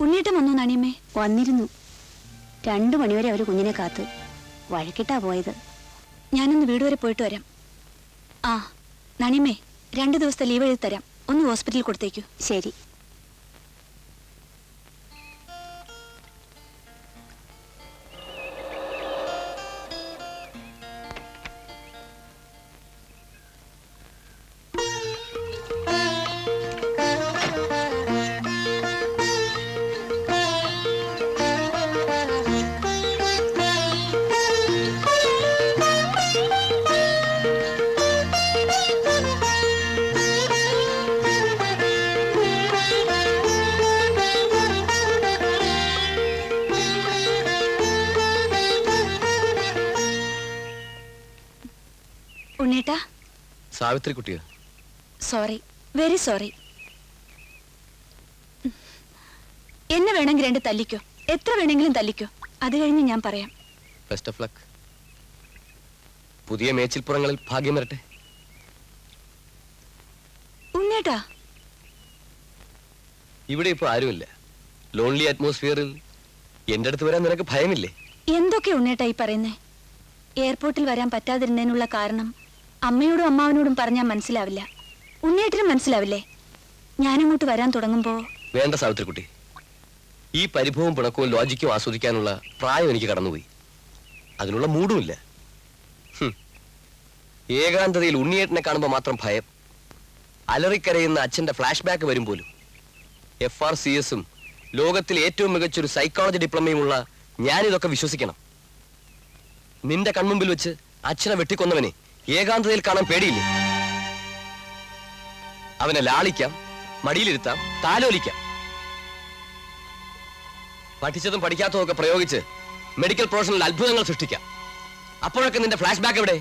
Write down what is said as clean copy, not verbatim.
ഉണ്ണിയേട്ടൻ വന്നു നണിയമ്മേ? വന്നിരുന്നു. 2 മണിവരെ അവര് കുഞ്ഞിനെ കാത്ത്. വഴക്കിട്ടാ പോയത്. ഞാനൊന്ന് വീട് വരെ പോയിട്ട് വരാം. ആ നണിയമ്മേ, 2 ദിവസത്തെ ലീവ് എഴുതി തരാം. ഒന്ന് ഹോസ്പിറ്റലിൽ കൊടുത്തേക്കൂ. ശരി. ഉണ്ണിയേട്ടാ. സാവിത്രി കുട്ടിയോ? Sorry, very sorry. എന്നെ വേണമെങ്കിൽ 2 തല്ലിക്കോ, എത്ര വേണമെങ്കിലും തല്ലിക്കോ. അത് കഴിഞ്ഞ് ഞാൻ പറയാം. Best of luck. പുതിയ മേച്ചിൽപ്പുറങ്ങളിൽ ഭാഗ്യം വരട്ടെ. ഉണ്ണിയേട്ടാ. ഇവിടെ ഇപ്പൊ ആരുമില്ല. ലോൺലി അറ്റ്മോസ്ഫിയറിൽ എന്റെ അടുത്ത് വരാൻ നിനക്ക് ഭയമില്ലേ? എന്തൊക്കെ ഉണ്ണിയേട്ടാ ഈ പറയുന്നേ? എയർപോർട്ടിൽ വരാൻ പറ്റാതിരുന്നതിനുള്ള കാരണം അമ്മയോടും അമ്മാവനോടും പറഞ്ഞാൽ മനസ്സിലാവില്ല. ഉണ്ണിയേട്ടനും മനസ്സിലാവില്ലേ? ഞാനങ്ങോട്ട് വരാൻ തുടങ്ങുമ്പോ. വേണ്ട സാവിത്രി കുട്ടി, ഈ പരിഭവവും പിണക്കവും ലോജിക്കും ആസ്വദിക്കാനുള്ള പ്രായം എനിക്ക് കടന്നുപോയി. അതിനുള്ള മൂടുമില്ല. ഏകാന്തതയിൽ ഉണ്ണിയേട്ടനെ കാണുമ്പോൾ മാത്രം ഭയം. അലറിക്കരയുന്ന അച്ഛന്റെ ഫ്ലാഷ് ബാക്ക് വരും പോലും. FRCS-ഉം ലോകത്തിലെ ഏറ്റവും മികച്ചൊരു സൈക്കോളജി ഡിപ്ലോമയുമുള്ള ഞാനിതൊക്കെ വിശ്വസിക്കണം. നിന്റെ കൺമുമ്പിൽ വെച്ച് അച്ഛനെ വെട്ടിക്കൊന്നവനെ ഏകാന്തതയിൽ കാണാൻ പേടിയില്ലേ? അവനെ ലാളിക്കാം, മടിയിലിരുത്താം, താലോലിക്കാം. പഠിച്ചതും പഠിക്കാത്തതും ഒക്കെ പ്രയോഗിച്ച് മെഡിക്കൽ പ്രൊഫഷണൽ അത്ഭുതങ്ങൾ സൃഷ്ടിക്കാം. അപ്പോഴൊക്കെ നിന്റെ ഫ്ലാഷ് ബാക്ക് എവിടെ?